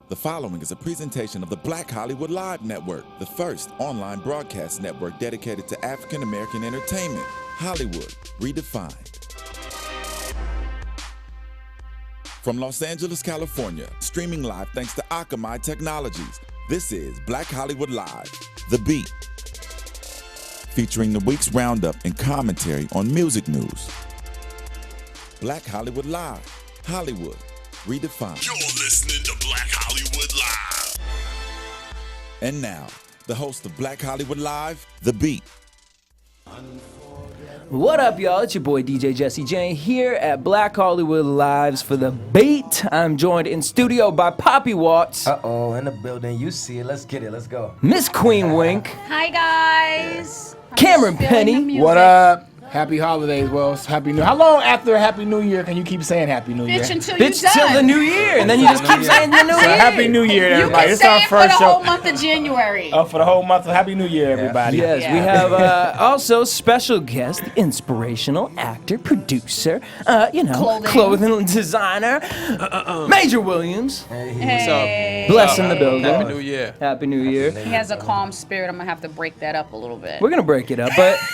The following is a presentation of the Black Hollywood Live Network, the first online broadcast network dedicated to African American entertainment. Hollywood Redefined. From Los Angeles, California, streaming live thanks to Akamai Technologies, this is Black Hollywood Live, The Beat, featuring the week's roundup and commentary on music news. Black Hollywood Live, Hollywood Redefined. You're listening to Black Hollywood Live. And now, the host of Black Hollywood Live, The Beat. What up, y'all? It's your boy DJ Jesse Jane here at Black Hollywood Lives for The Beat. I'm joined in studio by Poppy Watts. Uh-oh, in the building. You see it. Let's get it. Let's go. Miss Queen Wink. Hi, guys. Cameron Penny. What up? Happy holidays, Wells. Happy New Year. How long after Happy New Year can you keep saying Happy New Year? Bitch, until you Bitch, done. till the new year, and then you just keep saying the new So year. Happy New Year, You everybody. can It's say our it for first the show. whole month of January. For the whole month of Happy New Year, everybody. Yes, Yeah. we have also special guest, the inspirational actor, producer, clothing designer, Major Williams. Hey. Bless in the building. Happy New Year. Happy New Year. He has a calm spirit. I'm gonna have to break that up a little bit. We're gonna break it up,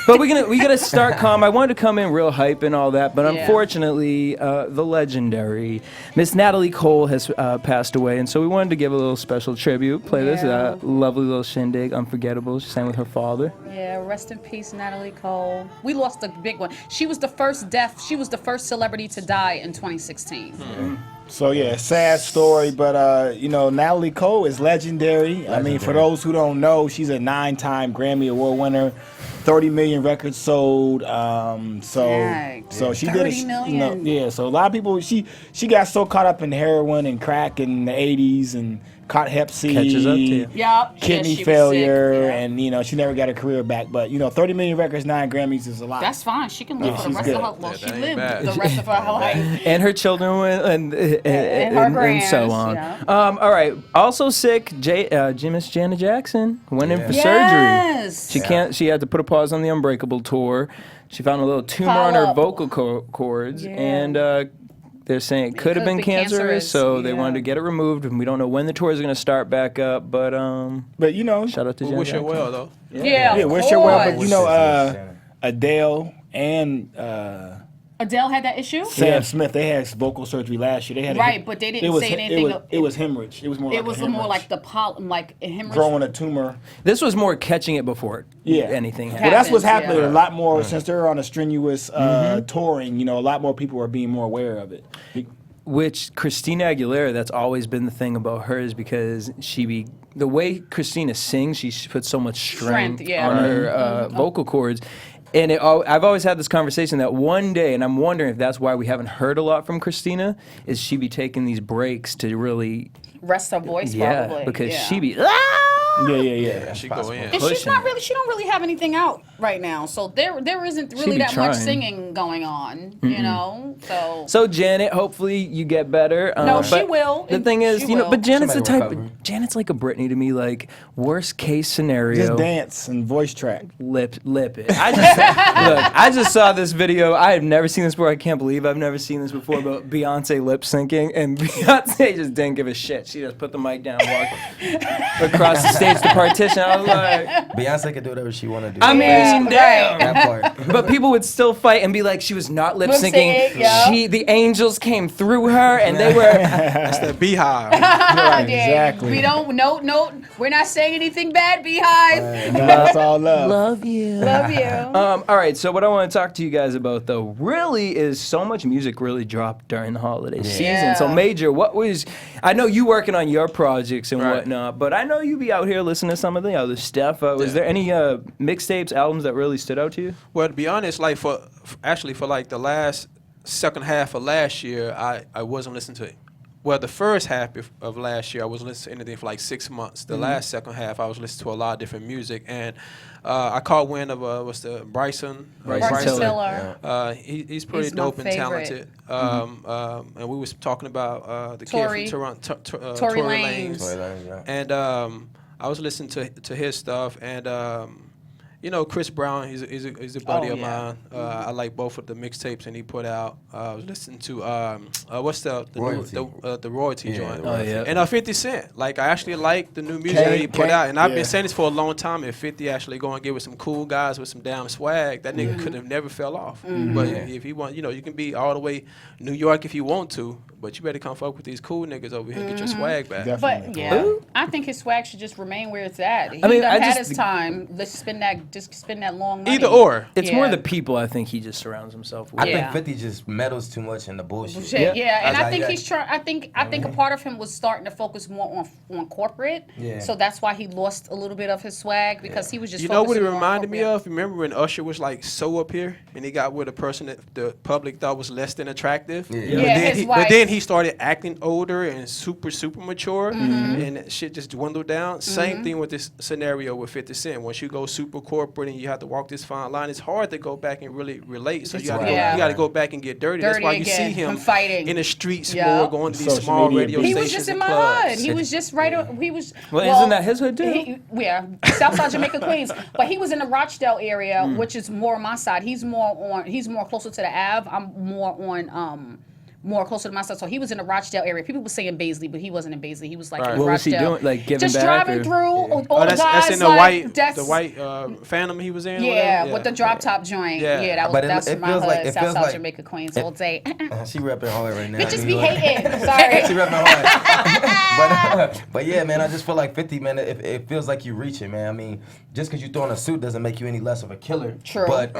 but we gotta start calm. I wanted to come in real hype and all that, but Yeah. unfortunately, the legendary Miss Natalie Cole has passed away, and so we wanted to give a little special tribute. Play this Yeah. lovely little shindig, unforgettable. She sang with her father. Yeah, rest in peace, Natalie Cole. We lost a big one. She was the first celebrity to die in 2016. So yeah, sad story, but Natalie Cole is legendary. I mean, for those who don't know, she's a 9-time Grammy Award winner, 30 million records sold. So she did 30 million. So a lot of people, she got so caught up in heroin and crack in the 80s and caught hep C, Catches up to you. Yup. kidney failure, and she never got her career back. But 30 million records, 9 Grammys is a lot. That's fine. She can live for the she's rest good. of her life. Well, Yeah, she that ain't lived bad. the rest of her life. And her children and grands, so on. yeah. All right. Also sick, Miss Janet Jackson went in for Yes. surgery. She had to put a pause on the Unbreakable tour. She found a little tumor on her Follow-up. vocal cords, Yeah. and they're saying it could have been cancerous, so they yeah. wanted to get it removed. And we don't know when the tour is going to start back up, but shout out to We Janet wish her Jackson. well, though. Yeah, Yeah, of wish her well, course. but Adele and Adele had that issue? Sam Smith, they had vocal surgery last year. They had Right, but they didn't say anything. It was hemorrhage. It was more. It like was a more hemorrhage. like a hemorrhage. growing a tumor. This was more catching it before anything Well, happened. that's what's Happens, happening. yeah. A lot more since they're on a strenuous touring. A lot more people are being more aware of it. Which Christina Aguilera, that's always been the thing about her, is because the way Christina sings, she puts so much strength yeah. on her vocal cords. And I've always had this conversation that one day, and I'm wondering if that's why we haven't heard a lot from Christina, is she be taking these breaks to really, Rest her voice, probably. because yeah. she be, Yeah. She go in. And she's not really. She don't really have anything out right now, so there isn't really be that much trying. singing going on. So Janet, hopefully you get better. No, but she will. The thing is, She will. but Janet's the She might type. recover. Janet's like a Britney to me. Like worst case scenario. Just dance and voice track. Lip it. I just saw this video. I have never seen this before. I can't believe I've never seen this before. About Beyonce lip syncing, and Beyonce just didn't give a shit. She just put the mic down, walked across the stage to partition. I was like, Beyonce can do whatever she want to do. I mean, damn. that part. But people would still fight and be like, she was not lip syncing. Lip-syncing, yeah. The angels came through her, and they were. That's that beehive. Exactly. We don't. No. We're not saying anything bad, Beehive. That's all love. Love you. Love you. All right, so what I want to talk to you guys about, though, really is so much music really dropped during the holiday season. So, Major, I know you working on your projects and whatnot, but I know you be out here listening to some of the other stuff. Was there any mixtapes, albums that really stood out to you? Well, to be honest, like for the last second half of last year, I wasn't listening to it. Well, the first half of last year, I wasn't listening to anything for like 6 months. The last second half, I was listening to a lot of different music, and I caught wind of Bryson Tiller. He's pretty He's my dope and favorite. talented. And we was talking about the Tory. kid from Toronto, Tory Lanez. Lanez. And I was listening to his stuff, and You know, Chris Brown, he's a buddy of yeah. mine. I like both of the mixtapes and he put out. I was listening to what's the Royalty. the royalty joint. Oh, yeah. And 50 Cent. Like I actually like the new music that he put out, and I've been saying this for a long time. If 50 actually go and get with some cool guys with some damn swag, that nigga could have never fell off. But if he want, you know, you can be all the way New York if you want to, but you better come fuck with these cool niggas over here and get your swag back. Definitely. But yeah, I think his swag should just remain where it's at. He mean, done I had just his time. Let's spend that long money. Either or. It's more Yeah. the people I think he just surrounds himself with. I Yeah. think 50 just meddles too much in the bullshit. Yeah, and I Like, think yeah. he's trying. I think a part of him was starting to focus more on corporate. Yeah. So that's why he lost a little bit of his swag because he was just. You know what it focusing more on reminded me corporate. of? Remember when Usher was like so up here and he got with a person that the public thought was less than attractive? Yeah. But, Yeah, then his he, wife. but then he started acting older and super mature and that shit just dwindled down. Same thing with this scenario with 50 Cent. Once you go super corporate and you have to walk this fine line, it's hard to go back and really relate. So you got Yeah. to go back and get dirty. That's Dirty why you again, see him from fighting. in the streets Yeah. more, going to these Social small media radio beat. He stations was just in and my clubs. hood. He was just right. He was. Well, isn't that his hood, too? Yeah, Southside Jamaica, Queens. But he was in the Rochdale area, which is more on my side. He's more closer to the Ave. I'm more on more closer to my side. So he was in the Rochdale area. People were saying Baisley, but he wasn't in Baisley. He was like in What was he Rochdale. doing? Like giving just back? driving or- through. All the That's guys in the like white Phantom he was in. Yeah, whatever? with the drop top joint. Yeah. Yeah, But that's it my feels hood. like- it feels Southside like- Jamaica, Queens all day. She repping hard right now. Bitches New be York. hating. Sorry. She repping hard. but yeah, man, I just feel like 50, man, it feels like you reaching, man. I mean, just because you throw on a suit doesn't make you any less of a killer. True. But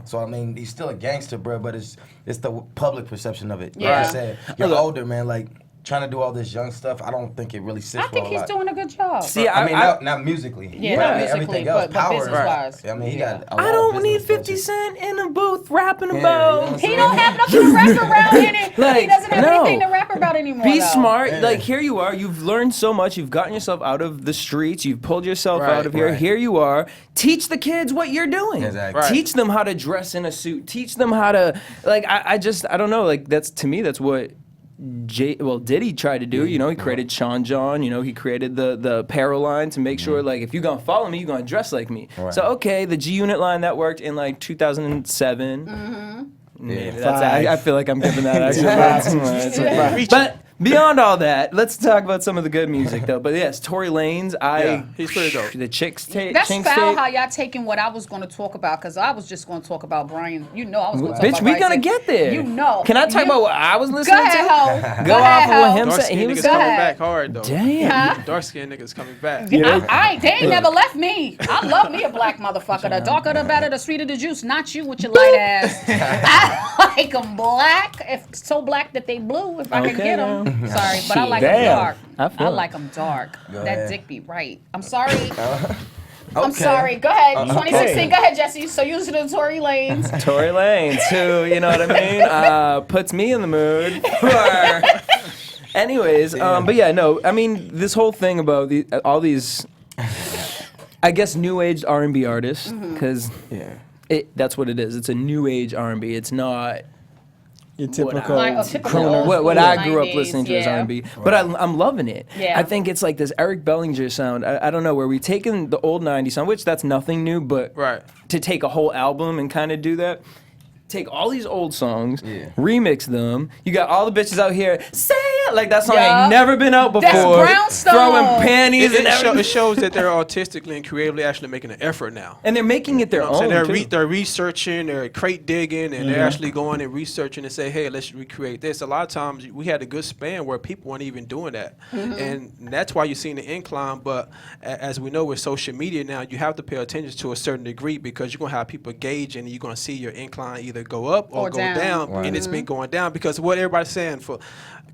so I mean, he's still a gangster, bro. But it's the public perception of it. Yeah. Like I said, you're older, man. Like trying to do all this young stuff, I don't think it really sits I think well a he's lot. doing a good job. See, I mean, I not musically. Yeah, but not I mean, musically, everything else, but power. business-wise. I mean, he Yeah. got a lot I of don't need business 50 versus- Cent in a booth rapping Yeah, about. you know what He I'm don't have nothing to rap around in it. Like, He doesn't have no. anything to rap about anymore. Be though. smart. Yeah. Like here you are. You've learned so much. You've gotten yourself out of the streets. You've pulled yourself Right, out of here. right. Here you are. Teach the kids what you're doing. Exactly. Right. Teach them how to dress in a suit. Teach them how to I don't know. Like that's to me that's what Diddy tried to do. You know, he created Sean John. You know, he created the apparel line to make sure like if you're gonna follow me, you're gonna dress like me. Right. So okay, the G Unit line that worked in like 2007. Maybe that's, I feel like I'm giving that actually. But beyond all that, let's talk about some of the good music though. But yes, Tory Lanez, he's pretty dope. The Chicks tape. That's Chinks foul tape. how y'all taking what I was going to talk about because I was just going to talk about Brian. You know I was going to talk Bitch, about we Brian. gonna get there. You know. Can I talk You- about what I was Go listening ahead, to? ho. Go off of what him Dark said. He skinned was niggas Go coming ahead. back hard though. damn. Dark skinned niggas coming back. They ain't never left me. I love me a black motherfucker. The darker the better, the sweeter the juice. Not you with your light ass. I like them black. If so black that they blue, if I can Okay, get them. Sorry, but I like Damn. them dark. I feel I it. like them dark. Go That ahead. dick be right. I'm sorry. I'm Okay. sorry. Go ahead. 2016. Go ahead, Jesse. So you listen to Tory Lanez. Tory Lanez, who, you know what I mean, puts me in the mood for. Anyways, but yeah, no, I mean, this whole thing about all these, I guess, new age R&B artists, because that's what it is. It's a new age R&B. It's not Your typical. Like a typical old what school I grew up 90s, listening to as yeah. R&B, but I'm loving it. Yeah. I think it's like this Eric Bellinger sound. I don't know, where we've taken the old 90s sound, which that's nothing new, but Right. to take a whole album and kind of do that. Take all these old songs, remix them. You got all the bitches out here, say it like that song Yeah. ain't never been out before. That's Brownstone. Throwing panties and everything. It shows that they're artistically and creatively actually making an effort now. And they're making it their You know what I'm own saying? too. They're researching, they're crate digging, and they're actually going and researching and say, hey, let's recreate this. A lot of times we had a good span where people weren't even doing that. And that's why you're seeing the incline. But as we know with social media now, you have to pay attention to a certain degree because you're going to have people gauging and you're going to see your incline either go up or go down. Right. And it's been going down because what everybody's saying for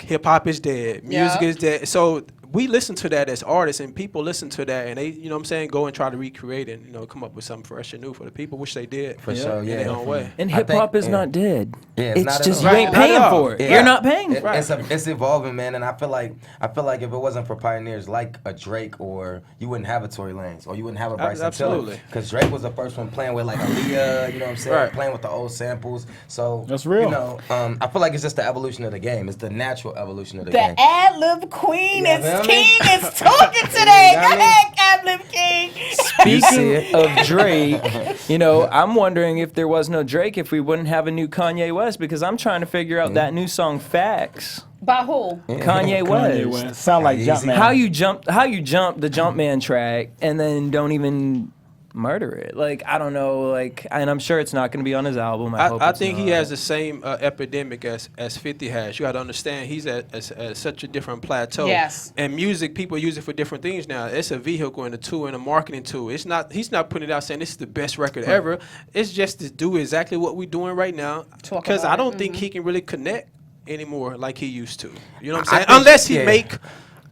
hip hop is dead, music Yeah. is dead. So we listen to that as artists, and people listen to that, and they, you know what I'm saying, go and try to recreate it and, you know, come up with something fresh and new for the people, which they did. For sure, In yeah. their own way. And I hip hop think- is not dead. Yeah, it's it's not at just all. you ain't Right, not paying at all. for it. Yeah. You're not paying. It's evolving, man, and I feel like if it wasn't for pioneers like a Drake, or you wouldn't have a Tory Lanez, or you wouldn't have a Bryson Absolutely. Because Drake was the first one playing with like Aaliyah, you know what I'm saying, Right. playing with the old samples. So That's real. You know, I feel like it's just the evolution of the game. It's the natural evolution of the The game. ad lib queen Yeah, is man. what I mean? King is talking today. Go ahead, Ad-Lib King. Speaking of Drake, you know, I'm wondering if there was no Drake, if we wouldn't have a new Kanye West, because I'm trying to figure out that new song "Facts." By who? Kanye West. Sound like Jumpman. How you jump the Jumpman track and then don't even murder it? Like, I don't know. Like, and I'm sure it's not going to be on his album. I think he has the same epidemic as 50 has. You got to understand he's at such a different plateau. Yes. And music, people use it for different things now. It's a vehicle and a tool and a marketing tool. It's not. He's not putting it out saying this is the best record ever. It's just to do exactly what we're doing right now. Because I don't think he can really connect anymore like he used to. You know what I'm saying? Unless he make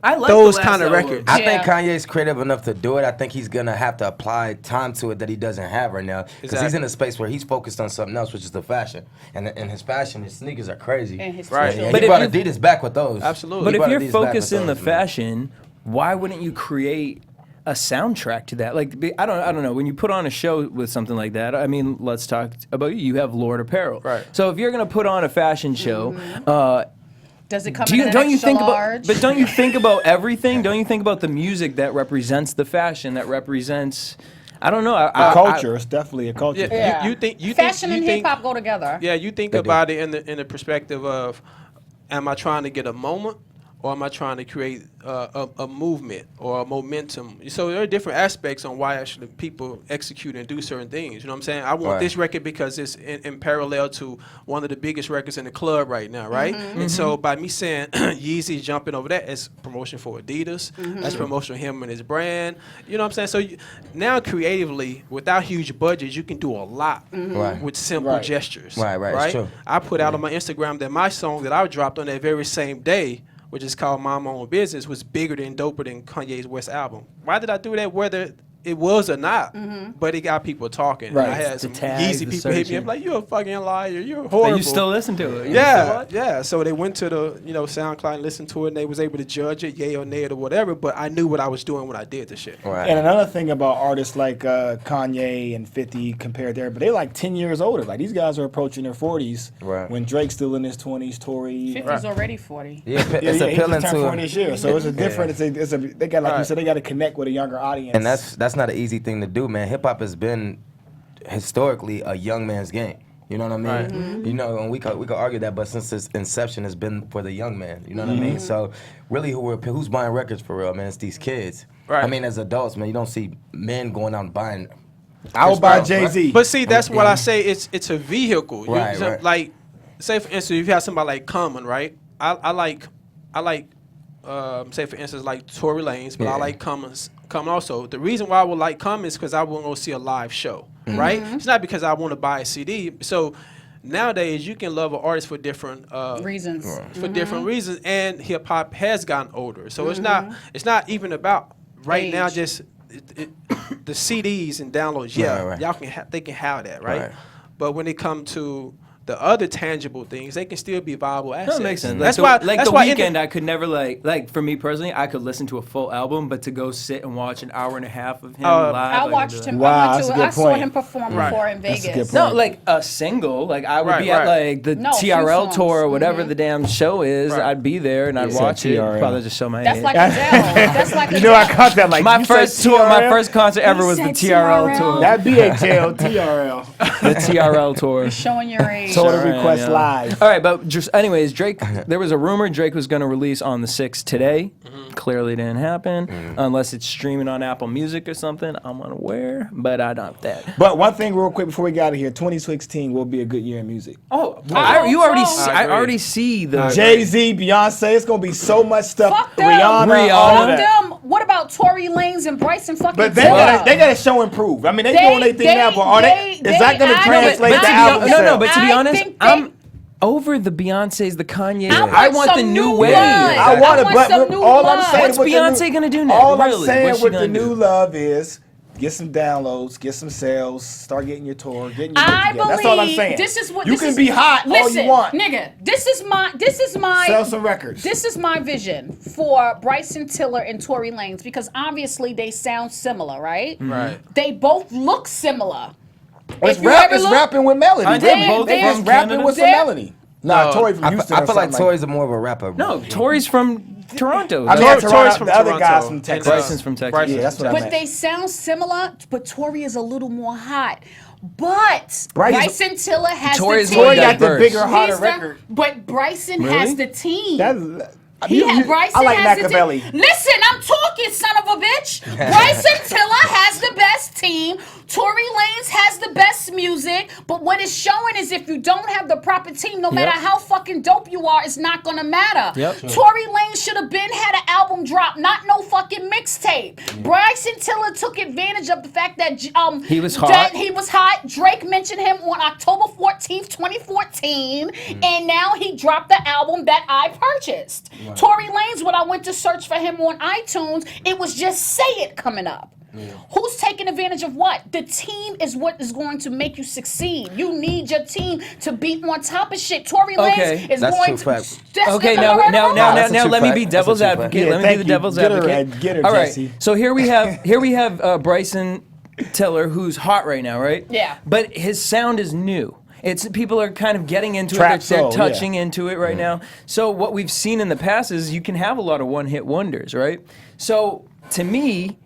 I like those the last kind of album. records. I think Kanye's creative enough to do it. I think he's gonna have to apply time to it that he doesn't have right now, because he's in a space where he's focused on something else, which is the fashion. And his fashion, his sneakers are crazy. And his Right. t-shirt. But he if brought Adidas back with those. Absolutely. But He if brought you're Adidas back with focused in the those, man. fashion, why wouldn't you create a soundtrack to that? Like, I don't know. When you put on a show with something like that, I mean, let's talk about you. You have Lord Apparel. Right. So if you're gonna put on a fashion show, Does it come in an don't you extra think large? about? But don't you think about everything? Don't you think about the music that represents the fashion that represents? I don't know. A culture. It's definitely a culture. Yeah. Yeah. You think Fashion you and think, hip hop go together. Yeah, you think about it in the perspective of, am I trying to get a moment, or am I trying to create a movement or a momentum? So there are different aspects on why actually people execute and do certain things. You know what I'm saying? I want this record because it's in parallel to one of the biggest records in the club right now, right? And so by me saying Yeezy jumping over that, it's promotion for Adidas. That's promotion of him and his brand. You know what I'm saying? So now creatively, without huge budgets, you can do a lot with simple gestures. Right, it's true. I put out on my Instagram that my song that I dropped on that very same day, which is called My Own Business, was bigger than doper than Kanye's West album. Why did I do that? Whether it was or not, but it got people talking. Right. And I had The some tags, Yeezy the people hit me searching. up like, "You're a fucking liar. You're But horrible." you still listen to it. Yeah. So they went to the SoundCloud and listened to it, and they was able to judge it, yay or nay or whatever. But I knew what I was doing when I did the shit. Right. And another thing about artists like Kanye and 50 compared there, but they're like 10 years older. Like these guys are approaching their 40s. Right. When Drake's still in his 20s, Tory. 50's already 40. Yeah, Yeah, it's he appealing just turned 40 to. this year, so it's a different. It's a. They got like you said, they got to connect with a younger audience. And that's not an easy thing to do, man. Hip hop has been historically a young man's game. You know what I mean? Right. You know, and we could argue that, but since its inception, has been for the young man. You know what I mean? So really, who's buying records for real, man? It's these kids. Right. I mean, as adults, man, you don't see men going out and buying. I would buy Jay-Z. But see, that's what I say. It's a vehicle. Right. Like, say for instance, if you have somebody like Common, right? I like, say for instance, like Tory Lanez, but I like Common also. The reason why I would like Common is because I want to go see a live show, right? It's not because I want to buy a CD. So nowadays, you can love an artist for different Reasons. for different reasons, and hip hop has gotten older. So it's not even about right now Age. just the CDs and downloads. Yeah, Right. y'all can they can have that, right? Right. But when it comes to the other tangible things, they can still be viable assets. That makes sense. That's like why. the Weeknd, I could never like for me personally, I could listen to a full album, but to go sit and watch an hour and a half of him live, I couldn't watched do him. Wow, I that's a went good to. I saw point. him perform Right. before in That's a Vegas. good No, point. like a single. Like I would Right, be at right. like the No, a few TRL songs. tour or whatever the damn show is. Right. I'd be there and I'd said watch it. TRL. Probably just show my That's age. like Adele. That's like You know, I Adele. caught that. Like my you first said tour, my TRL? first concert ever He was the said TRL TRL. tour. That BHL, TRL. The TRL tour. Showing your age. Total Sure, Request yeah. Live. All right, but just anyways, Drake. There was a rumor Drake was going to release on the 6th today. Clearly didn't happen unless it's streaming on Apple Music or something. I'm unaware, but I doubt that. But one thing, real quick, before we get out of here, 2016 will be a good year in music. Oh, I you already. hope so. See, I already see the. Jay-Z, Beyonce, it's gonna be so much stuff. Fuck them. Rihanna, all Fuck of that. them. What about Tory Lanez and Bryson fucking But they Tiller? got to show and prove. I mean, they doing their thing now, but are they? Is that gonna I- translate but to to be album honest- no, sales? but to be I honest, think they- I'm over the Beyonces, the Kanye's. I want want the some new new wave. blood. I I want it, want some but new all I'm blood. saying What's with the Beyonce new- gonna do next? All I'm Really? saying What's she with the gonna new do? love is get some downloads, get some sales, start getting your tour, getting your I book together. believe That's all I'm saying. this is what you this can is, be hot all listen, you want. nigga. This is my Sell some records. This is my vision for Bryson Tiller and Tory Lanez because obviously they sound similar, right? Right. They both look similar. It's If you ever look- rapping with melody. Aren't they both It's from rapping Canada? with some They're- melody. Nah, Tory from I Houston. feel or like something Tory's more of a rapper. No, Tory's from Toronto. I mean, Tory's Toronto, from the other Toronto. guys from And, Texas. Bryson's from Texas. Yeah, that's what I But meant. they sound similar, but Tory is a little more hot. But Bryce- Bryson Tiller has Tory's the more Tory team. got the diverse. bigger, hotter He's the- record. But Bryson Really? has the team. Bryson I like has the Machiavelli. team. Listen, I'm talking, son of a bitch. Bryson Tiller has the best team. Tory Lanez has the best music. But what it's showing is if you don't have the proper team, no matter how fucking dope you are, it's not gonna matter. Tory Lanez should have been had an album drop, not no fucking mixtape. Bryson Tiller took advantage of the fact that He was hot. that he was hot. Drake mentioned him on October 14th, 2014, and now he dropped the album that I purchased. Tory Lanez, when I went to search for him on iTunes, it was just Say It coming up. Who's taking advantage of what? The team is what is going to make you succeed. You need your team to be on top of shit. Tory Lanez is That's going true to. fact. Okay, now That's a true let me fact. be That's a devil's true fact. advocate. Yeah, Let me thank be the you. devil's Get her, advocate. get her, All right. Jesse. So here we have Bryson Tiller, who's hot right now, right? Yeah. But his sound is new. It's people are kind of getting into Trap it. They're soul, touching into it right now. So what we've seen in the past is you can have a lot of one-hit wonders, right? So to me,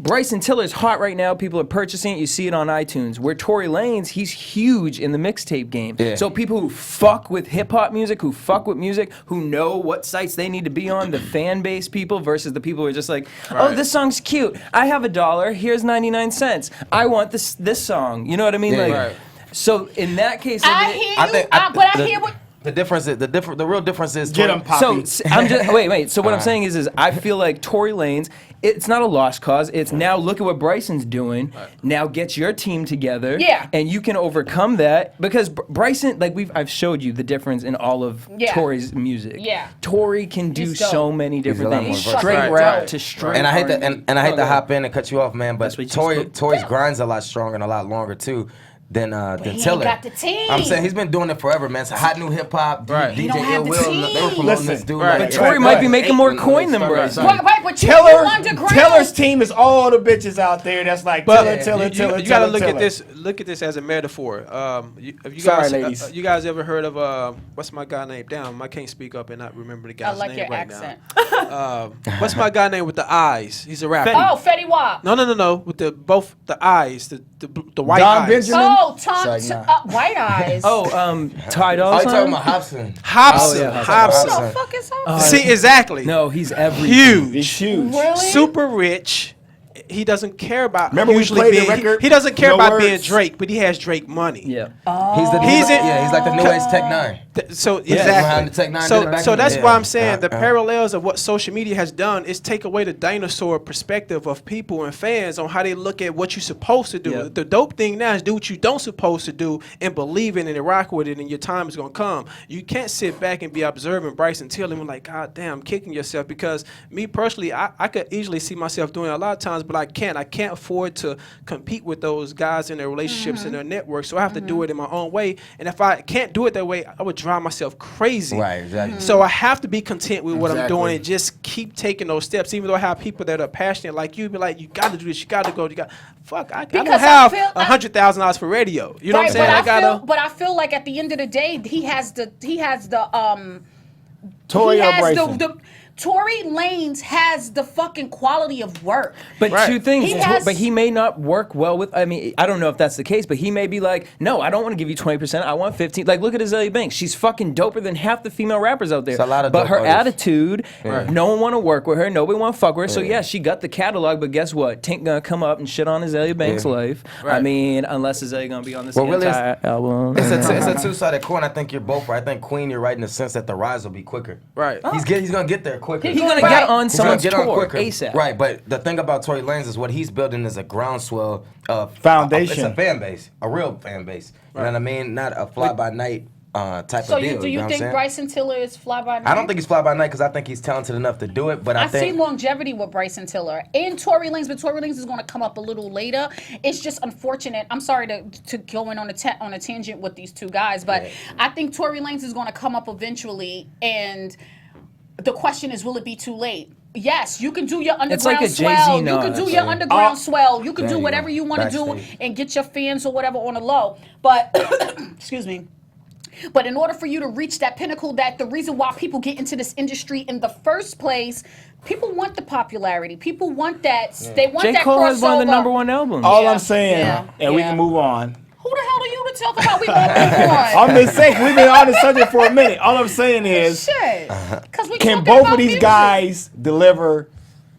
Bryson Tiller's hot right now. People are purchasing it. You see it on iTunes. Where Tory Lanez, he's huge in the mixtape game. Yeah. So people who fuck with hip hop music, who fuck with music, who know what sites they need to be on, the fan base people versus the people who are just like, oh, this song's cute. I have $1. Here's 99 cents. I want this song. You know what I mean? Yeah. Like, Right. So in that case, I hear you, but I hear what. The difference is the real difference is Get him, Poppy. So I'm just wait. So what I'm saying is I feel like Tory Lanez. It's not a lost cause. It's now look at what Bryson's doing. Now get your team together. Yeah. And you can overcome that because Bryson, like I've showed you the difference in all of Tory's music. Yeah. Tory can do He's dope. so many different a lot things. more Straight versatile. rap Right. to straight. And I hate R&B. to Oh, hop in and cut you off, man. But That's what you Tory's spoke. grind's a lot stronger and a lot longer too than he ain't Tiller. got the team. I'm saying he's been doing it forever, man. It's a hot new hip hop. Right. He DJ don't have the Ill Will, they were team. promoting Listen, this dude. right. like, But Tory Right, might right. be making more coin than Bryson. Right, but you underground. Tiller's team is all the bitches out there. That's like Tiller. You gotta look at this. Look at this as a metaphor. Have you Sorry, guys, ladies. you guys ever heard of what's my guy name? Damn, I can't speak up and not remember the I guy's like name your right accent. now. What's my guy name with the eyes? He's a rapper. Oh, Fetty Wap. No. With both the eyes, the white Don eyes. Benjamin. Oh, Tom, It's like, nah. White Eyes. Oh, Ty Dolla Oh, you Sign? talking about Hobson? Hobson. Oh, yeah, Hobson. Who the fuck is that? See, exactly. No, he's everything. Huge. He's huge. Really? Super rich. He doesn't care about Remember we usually played the being, record? he doesn't care No about being words. Drake, but he has Drake money. Yeah. He's in- he's like the new age Tech 9. So behind exactly. the Tech Nine did it So back so in the that's day. why I'm saying the Yeah. parallels of what social media has done is take away the dinosaur perspective of people and fans on how they look at what you're supposed to do. Yeah. The dope thing now is do what you don't supposed to do and believe in it and rock with it, and your time is gonna come. You can't sit back and be observing Bryson Tiller and be like, God damn, kicking yourself. Because me personally, I could easily see myself doing it a lot of times, but I can't. I can't afford to compete with those guys in their relationships and their networks. So I have to do it in my own way. And if I can't do it that way, I would drive myself crazy. Right, exactly. So I have to be content with what I'm Exactly. doing and just keep taking those steps. Even though I have people that are passionate like you, be like, you got to do this, you got to go, you got. Fuck, I don't Because I have feel- $100,000 for radio. You know what I'm saying? But I feel like at the end of the day, he has the Tory he or has Bryson? the Tory Lanez has the fucking quality of work. But Right. two things. He has- But he may not work well with. I mean, I don't know if that's the case, but he may be like, no, I don't want to give you 20%. I want 15. Like, look at Azalea Banks. She's fucking doper than half the female rappers out there. It's a lot of but dope her artists. attitude, no one want to work with her. Nobody want to fuck with her. So yeah, she got the catalog. But guess what? Tink gonna come up and shit on Azalea Banks' life. I mean, unless Azalea gonna be on this Well, really, entire album. It's a two-sided coin. I think you're both right. I think Queen, you're right in the sense that the rise will be quicker. Right. He's gonna get there quicker. He's gonna Right. get on He's gonna someone's get on tour quicker. ASAP. Right, but the thing about Tory Lanez is what he's building is a groundswell of Foundation. It's a fan base, a real fan base. You know what I mean? Not a fly-by-night type So of deal. do you know what I'm think saying? Bryson Tiller is fly by night? I don't think he's fly-by-night because I think he's talented enough to do it. But I I've think seen longevity with Bryson Tiller and Tory Lanez, but Tory Lanez is going to come up a little later. It's just unfortunate. I'm sorry to go in on a tangent with these two guys, but I think Tory Lanez is going to come up eventually, and the question is, will it be too late? Yes, you can do your It's like underground a Jay-Z swell. You nod. can do your underground swell. You can There do you whatever go. you want to do Backstage. and get your fans or whatever on the low. But excuse me. But in order for you to reach that pinnacle, that the reason why people get into this industry in the first place, people want the popularity. People want that. They want J. that Cole crossover. has one of the #1 albums. All Yeah, I'm saying, and we can move on. Who the hell are you to talk about we won't move on? I'm just saying, we've been on the subject for a minute. All I'm saying is, Shit. Because we can talking both about of these music. guys deliver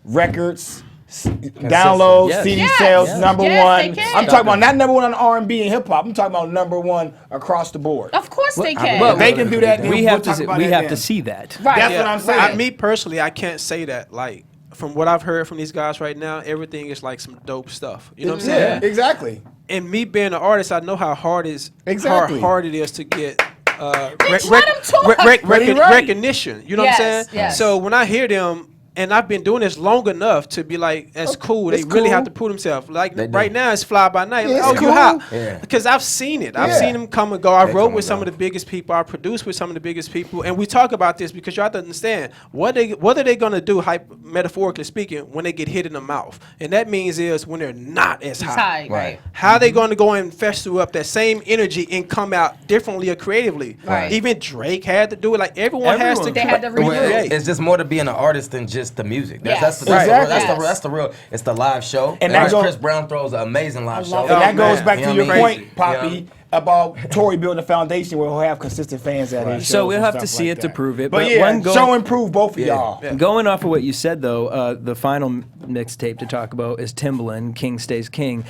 records, downloads, Yes. CD Yes. sales, Yes. number Yes, one? they can. I'm talking about not #1 on R&B and hip hop. I'm talking about #1 across the board. Of course they can. Well, If they can do that, then we we'll have talk to. about We that have then. to see that. right. That's what I'm saying. Me personally, I can't say that. Like from what I've heard from these guys right now, everything is like some dope stuff. You know what I'm saying? Yeah, exactly. And me being an artist, I know how hard Exactly. how hard it is to get let them talk. Right. recognition. You know what I'm Yes, saying? yes. So when I hear them, and I've been doing this long enough to be like, that's cool. They it's really cool. have to prove themselves. Like They do. right now, it's fly by night. Yeah, Like, it's you cool. hot? Yeah. Because I've seen it. I've Yeah. seen them come and go. I They wrote come with and some go. of the biggest people. I produced with some of the biggest people, and we talk about this because you have to understand what are they gonna do, metaphorically speaking, when they get hit in the mouth, and that means is when they're not as hot. Right. Right. How they going to go and festival up that same energy and come out differently or creatively? Right. Even Drake had to do it. Like everyone has to. Everyone. They had to create. recreate. It's just more to being an artist than just the music. That's the Exactly. that's the real. It's the live show. And that goes- Chris Brown throws an amazing live show. love And Oh, that goes man. back You to know your what I mean? point, Poppy, about Tory building a foundation where he'll have consistent fans at his shows. So we'll and have to stuff see like it to that. prove it. But But yeah, one show and prove both of y'all. Yeah. Going off of what you said, though, the final mixtape to talk about is Timbaland, King Stays King.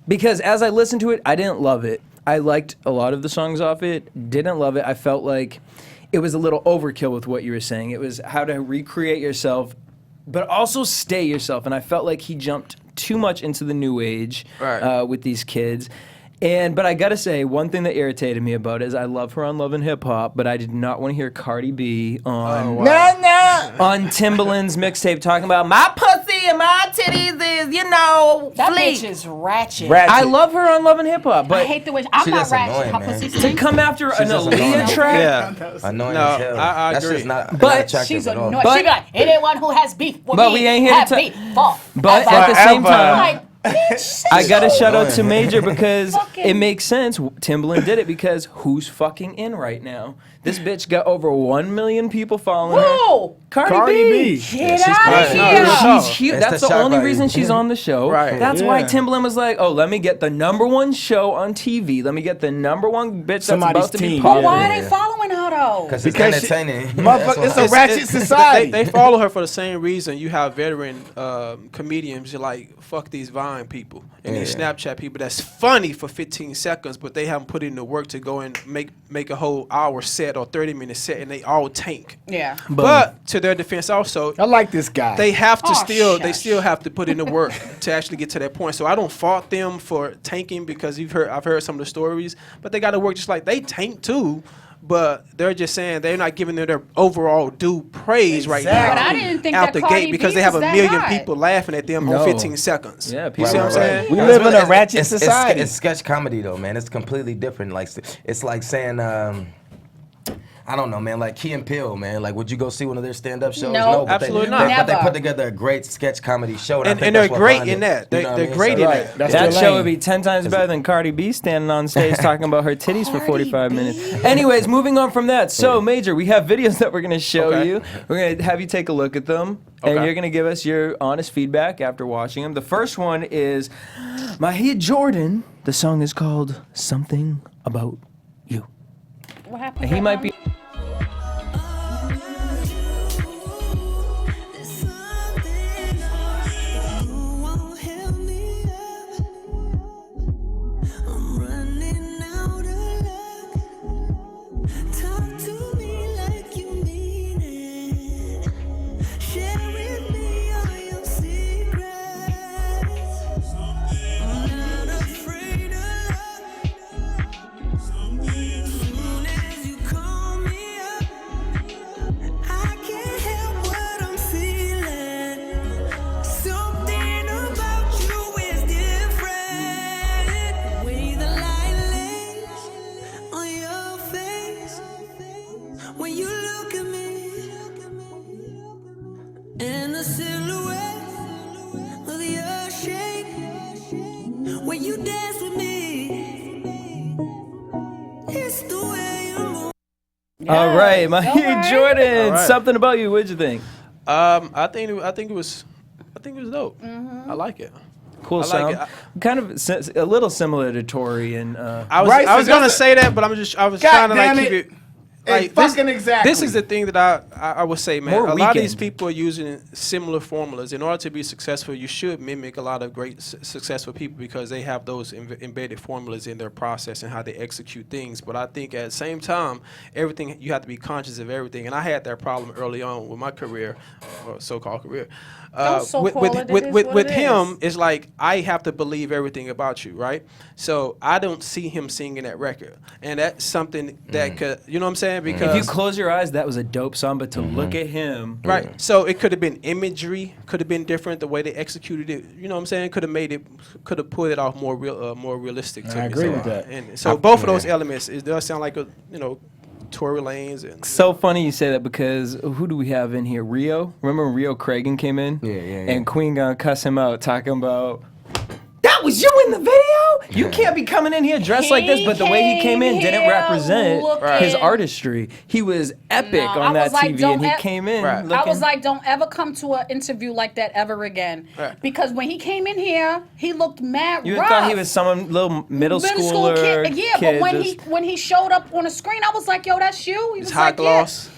Because as I listened to it, I didn't love it. I liked a lot of the songs off it, didn't love it. I felt like it was a little overkill with what you were saying. It was how to recreate yourself, but also stay yourself. And I felt like he jumped too much into the new age Right. with these kids. But I gotta say, one thing that irritated me about it is I love her on Love and Hip Hop, but I did not want to hear Cardi B on on Timbaland's mixtape talking about my pussy and my titties is, That fleek. bitch is ratchet. I love her on Love and Hip Hop, I but hate the way I'm She not just ratchet. annoying, Her man. pussy to stink. come after an just Aaliyah annoying. track, Yeah. Annoying No, as hell. I That's agree. just not But attractive She's at all. annoying. But- She be like, anyone who has beef with But me we ain't here to have ta- beef. Fuck. but Ever. at the same Forever. time, Like, bitch, I gotta so shout out to annoying. Major because Fucking- it makes sense. Timbaland did it because who's fucking in right now? This bitch got over 1 million people following her. Whoa! Cardi B. Get she's out fine. of No, here! no, She's huge. It's That's the the shock only value. reason she's on the show. Right. That's why Yeah. Timbaland was like, "Oh, let me get the #1 show on TV. Let me get the #1 bitch that's Somebody's about to be team, But popular." why are they following her though? Because Because it's she- entertaining. Motherfucker, it's a ratchet society. They follow her for the same reason you have veteran comedians. You're like, fuck these Vine people and these Yeah. Snapchat people. That's funny for 15 seconds, but they haven't put in the work to go and make a whole hour set or 30-minute set, and they all tank. Yeah. But to their defense, also, I like this guy. they have to Oh, they shush. still have to put in the work to actually get to that point. So I don't fault them for tanking because I've heard some of the stories, but they got to work just like they tank too. But they're just saying they're not giving them their overall due praise right now. But I didn't think out that the Cardi gate because B they have was a that million hot. people laughing at them No. on 15 seconds. Yeah, You people see what I'm are saying? We live in a It's- ratchet it's- society. It's sketch comedy though, man. It's completely different. Like it's like saying, I don't know, man. Like Key and Peele, man. Like, would you go see one of their stand-up shows? No. but Absolutely they, not. But they Never. put together a great sketch comedy show, And I think they're that's what great Vine in is. that. You know what I They're mean? great So- in Right. that. That's That their show lane. would be 10 times better than Cardi B standing on stage talking about her titties for 45 minutes. Anyways, moving on from that. So, Major, we have videos that we're going to show Okay. you. We're going to have you take a look at them, and Okay. you're going to give us your honest feedback after watching them. The first one is Mahia Jordan. The song is called Something About You. What happened? And he might be... When you look at me, and the silhouette of your shape, when you dance with me, it's the way All right, my All right. Jordan. All right. Something about you. What'd you think? I think it was dope. I like it. Cool I like sound. it. Kind of a little similar to Tori and. I was Right, so gonna that's say that, but I was God trying to like damn keep it. it. Like fucking exactly. This is the thing that I would say, man. More A lot of these Weeknd. people are using similar formulas. In order to be successful, you should mimic a lot of great successful people because they have those embedded formulas in their process and how they execute things. But I think at the same time, everything you have to be conscious of everything. And I had that problem early on with my career, or so-called career. Don't so-call it, it is what With it him, is. it's like I have to believe everything about you, right? So I don't see him singing that record, and that's something that could, you know what I'm saying? Because if you close your eyes, that was a dope song, but to look at him. right, so it could have been imagery, could have been different the way they executed it. You know what I'm saying? Could have pulled it off more realistic. To I me. agree So, with that. And so both of those elements, it does sound like Tory Lanez and So funny you say that because who do we have in here? Rio? Remember when Rio Cragen came in? Yeah. And Queen gonna cuss him out, talking about, that was you in the video? You can't be coming in here dressed like this, but the way he came in didn't here represent looking- his artistry. He was epic No, on I that was like, TV, and he don't came in Right. looking... I was like, don't ever come to an interview like that ever again. Right. Because when he came in here, he looked mad you rough. thought he was some little middle school schooler kid. Yeah, kid but just- when he showed up on the screen, I was like, yo, that's you? He his was high like, gloss. Yeah.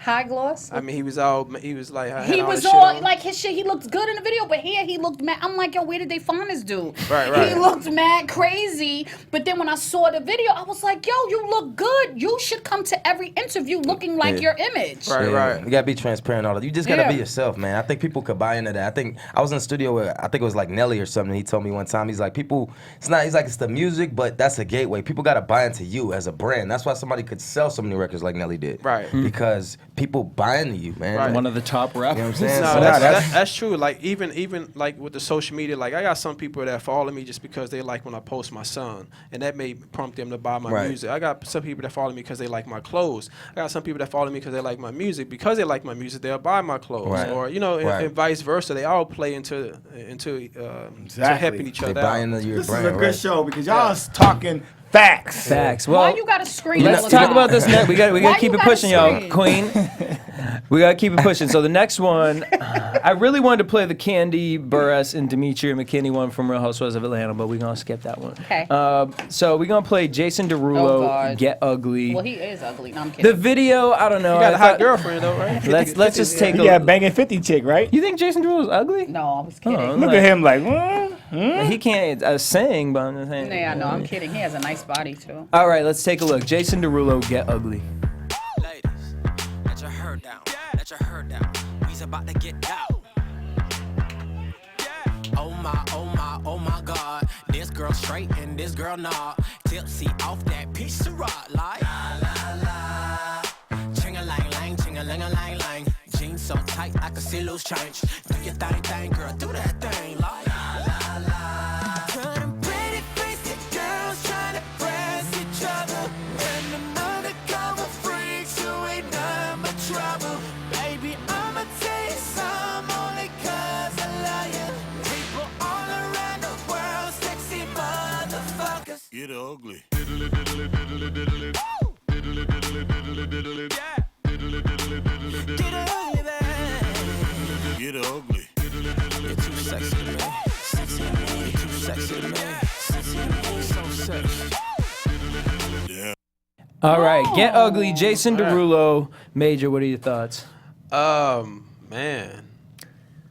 High gloss? I mean, he was like had He all was this shit all on. like his shit. He looked good in the video, but here he looked mad. I'm like, yo, where did they find this dude? Right. He looked mad crazy. But then when I saw the video, I was like, yo, you look good. You should come to every interview looking like your image. Right. You gotta be transparent. All that. You just gotta Yeah. be yourself, man. I think people could buy into that. I think I was in the studio with I think it was like Nelly or something. He told me one time he's like people. It's not. He's like it's the music, but that's a gateway. People gotta buy into you as a brand. That's why somebody could sell so many records like Nelly did. Right. Because people buy into you, man. Right. one of the top rappers. You know what I'm saying? No, So that's true. Like even like with the social media, like I got some people that follow me just because they like when I post my son, and that may prompt them to buy my Right. music. I got some people that follow me because they like my clothes. I got some people that follow me because they like my music. Because they like my music, they'll buy my clothes, Right. or Right. and vice versa. They all play into Exactly. helping each they other buy out. into your This brand, is a good right? show because y'all is talking facts. Facts. Well, Why you got to scream? let's all the talk time? about this next. We got Why to keep you it gotta pushing, y'all. scream? Queen. We got to keep it pushing. So the next one, I really wanted to play the Candy Burress and Demetria McKinney one from Real Housewives of Atlanta, but we're going to skip that one. Okay. So we're going to play Jason Oh, Derulo, God. Get Ugly. Well, he is ugly. No, I'm The kidding. video, I don't know. You got I a hot thought- girlfriend though, right? Let's just take Yeah, a banging 50 chick, right? You think Jason Derulo's ugly? No, I was kidding. Oh, Look at him like, He can't sing, but I'm just saying. Yeah, no, I'm kidding. He has a nice body, too. All right, let's take a look. Jason Derulo, Get Ugly. Ladies, let your hair down. Let your hair down. We's about to get out. Oh my God. This girl straight and this girl not. Tipsy off that piece of rock. Like, la, la, la. Ching-a-lang-lang, ching-a-lang-a-lang-lang. Jeans so tight, I can see loose change. Do your thing, girl. Do that thing. Like, la, la, la. Turning pretty faced girls trying to press each other. And them undercover freaks who ain't none but trouble. Baby, I'ma tell you some only 'cause I love you. People all around the world, sexy motherfuckers. Get ugly. Get ugly, babe. Get ugly. You're too sexy to me. Sexy to me. You're too sexy to me. Sexy to me. So sexy. All right, Get Ugly, Jason Derulo. Major, what are your thoughts? Man,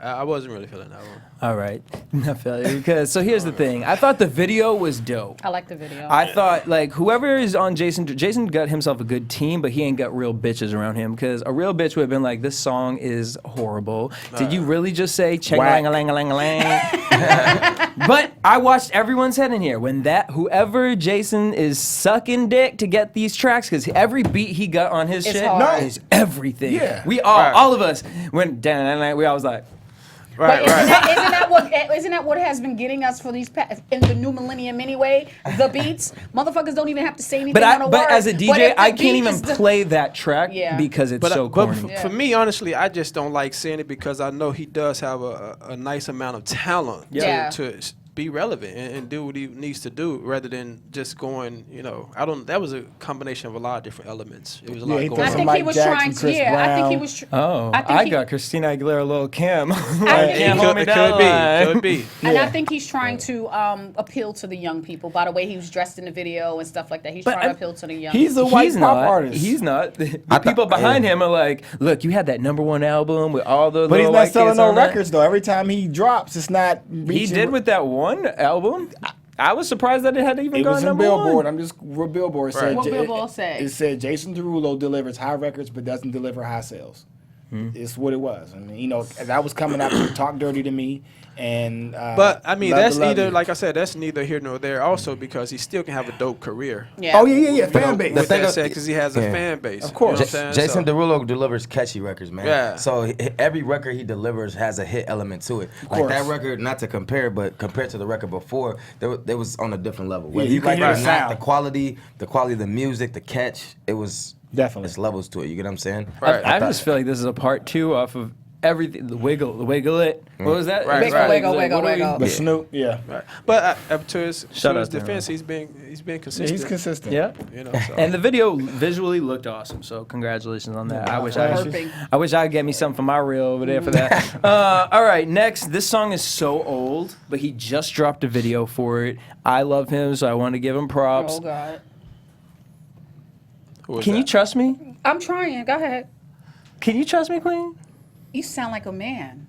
I wasn't really feeling that one. All right, not failure. Because so here's the thing. I thought the video was dope. I like the video. I thought like whoever is on Jason got himself a good team, but he ain't got real bitches around him. Because a real bitch would have been like, this song is horrible. Did you really just say chang lang a lang a lang a lang? But I watched everyone's head in here when whoever Jason is sucking dick to get these tracks, because every beat he got on his It's shit hard. is everything. Yeah. We all, Right. all of us went down. We all was like. Right, But right. isn't that what has been getting us for these in the new millennium anyway? The beats, motherfuckers don't even have to say anything on a word. But as a But DJ, if the I can't beat even is the- play that track Yeah. because it's so But corny. for me, honestly, I just don't like saying it because I know he does have a nice amount of talent Yeah. be relevant and do what he needs to do rather than just going, that was a combination of a lot of different elements. It was a lot he going threw I on. think Mike he was Jackson, trying to. Chris Yeah, I think he Brown. was. Oh, I think I he- got Christina Aguilera, Lil Kim. I Like, think- hold me It down line. could be. And Yeah. I think he's trying to appeal to the young people by the way he was dressed in the video and stuff like that. He's But trying to I- appeal to the young. He's a white He's pop not. artist. He's not. The people behind him are like, look, you had that #1 album with all the But he's little not white selling kids no on that. records though. Every time he drops, it's not. He reaching- did with that one album. I was surprised that it had even It gone was in number Billboard. one. I'm just what Billboard Right. said. What Billboard say? It said Jason Derulo delivers high records but doesn't deliver high sales. It's what it was. I mean, that was coming out to Talk Dirty to Me, and But I mean, Love that's to Love either You. like I said, that's neither here nor there. Also, because he still can have a dope career. Yeah. Oh yeah, fan base. With thing that of- said, because he has a Yeah. fan base. Of course. You know what I'm saying? Jason So- Derulo delivers catchy records, man. Yeah. So every record he delivers has a hit element to it. Like course. that record, not to compare, but compared to the record before, there was on a different level. Yeah, Whether you you can like it hear or the not, sound. the quality of the music, the catch, it was Definitely. It's levels to it. You get what I'm saying? Right. I just feel like this is a part 2 off of everything. The wiggle it. What was that? Right, It was right. like, Wiggle, what do we- wiggle. But Snoop, yeah, Right. But to his Shout out to defense, him. he's been consistent. he's consistent. Yeah. So. And the video visually looked awesome, so congratulations on that. I wish Perfect. I wish I'd get me something for my reel over there for that. All right, next, this song is so old, but he just dropped a video for it. I love him, so I want to give him props. Oh God. Who is Can you that? trust me? I'm trying. Go ahead. Can you trust me, Queen? You sound like a man.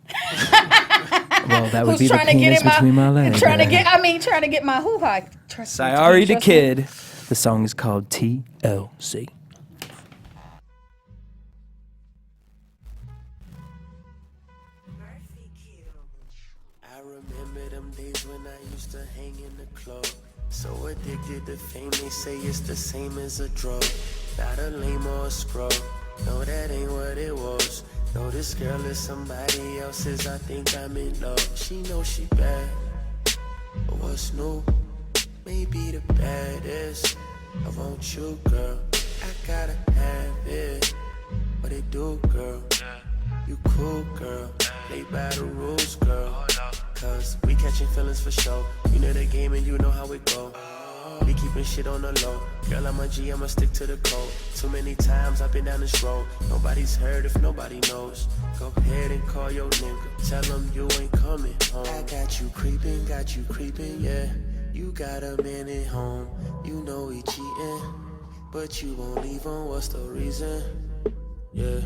Well, that would Who's be the trying to get penis in my, between my legs. trying to get my hoo-ha. Trust me. Sayari the Trust me. Kid. The song is called TLC. I remember them days when I used to hang in the club. So addicted to fame, they say it's the same as a drug. Not a lame or a scrub. No, that ain't what it was. No, this girl is somebody else's. I think I'm in love. She knows she bad. But what's new? Maybe the baddest. I want you, girl. I gotta have it. What it do, girl? You cool, girl. Play by the rules, girl. Cause we catching feelings for sure. You know the game and you know how it go. We keeping shit on the low. Girl, I'm a G, I'ma stick to the code. Too many times I've been down this road. Nobody's heard if nobody knows. Go ahead and call your nigga. Tell him you ain't coming home. I got you creeping, yeah. You got a man at home. You know he cheating. But you won't leave him, what's the reason? Yeah,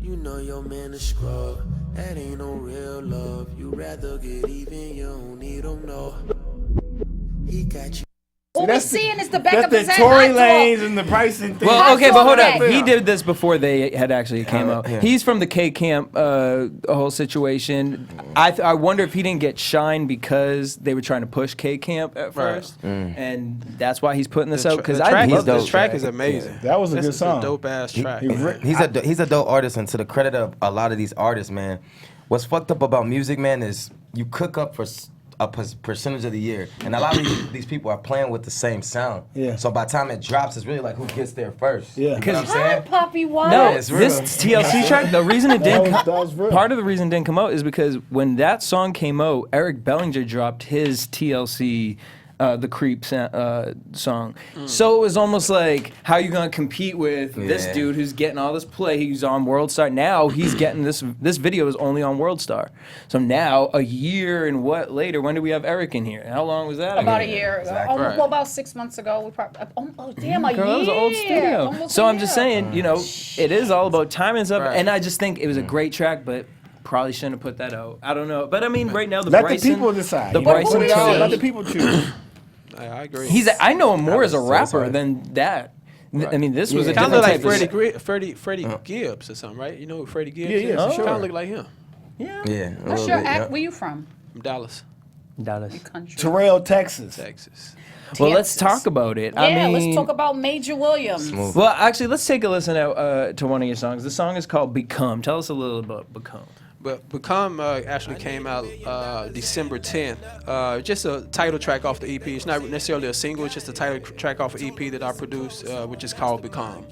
you know your man is scrub. That ain't no real love. You rather get even, you don't need him, no. He got you. All we're seeing is the back That's of the his head. Tory Hot dog. Lanes and the pricing thing. Well, okay, but hold Hot up. dog. He did this before they had actually came out. yeah. He's from the K Camp whole situation. I wonder if he didn't get shine because they were trying to push K Camp at first, and that's why he's putting this out. Because I love this this track is amazing. That was a good This is song. a dope ass track. He's a dope artist, and to the credit of a lot of these artists, man, what's fucked up about music, man, is you cook up for a percentage of the year, and a lot of these people are playing with the same sound. Yeah. So by the time it drops, it's really like who gets there first. Yeah. You know what I'm Hi, saying? Poppy, what? No, it's real. this TLC track. The reason it didn't. That was real. Part of the reason it didn't come out is because when that song came out, Eric Bellinger dropped his TLC. The Creep song. So it was almost like, how you gonna compete with this Yeah. dude who's getting all this play? He's on World Star. Now he's getting this video is only on World Star. So now, a year and what later, when did we have Eric in here? How long was that About a ago? year. Exactly. Right. Well, about 6 months ago. We probably. Oh, damn, a Girl, that year. was an old studio. Almost So a I'm just year. saying, it is all about time and stuff. Right. And I just think it was a great track, but probably shouldn't have put that out. I don't know. But I mean, right now, the Let Bryson, the people decide. The You know, Bryson put it out, Tiller- let the people choose. I agree. I know him more as a was so rapper sorry. than that. I mean, this was a Kind of different like type of Freddie Gibbs or something, right? You know who Freddie Gibbs Yeah, is? yeah, for sure. Kind of look like him. Yeah. Yeah. a What's little your bit, act? yeah. Where you from? From Dallas, Dallas. Country. Terrell, Texas. Texas. Well, let's Texas. talk about it. Yeah, I mean, let's talk about Major Williams. Well, actually, let's take a listen to one of your songs. The song is called "Become." Tell us a little about "Become." But Become actually came out December 10th. Just a title track off the EP. It's not necessarily a single. It's just a title track off an EP that I produced, which is called Become.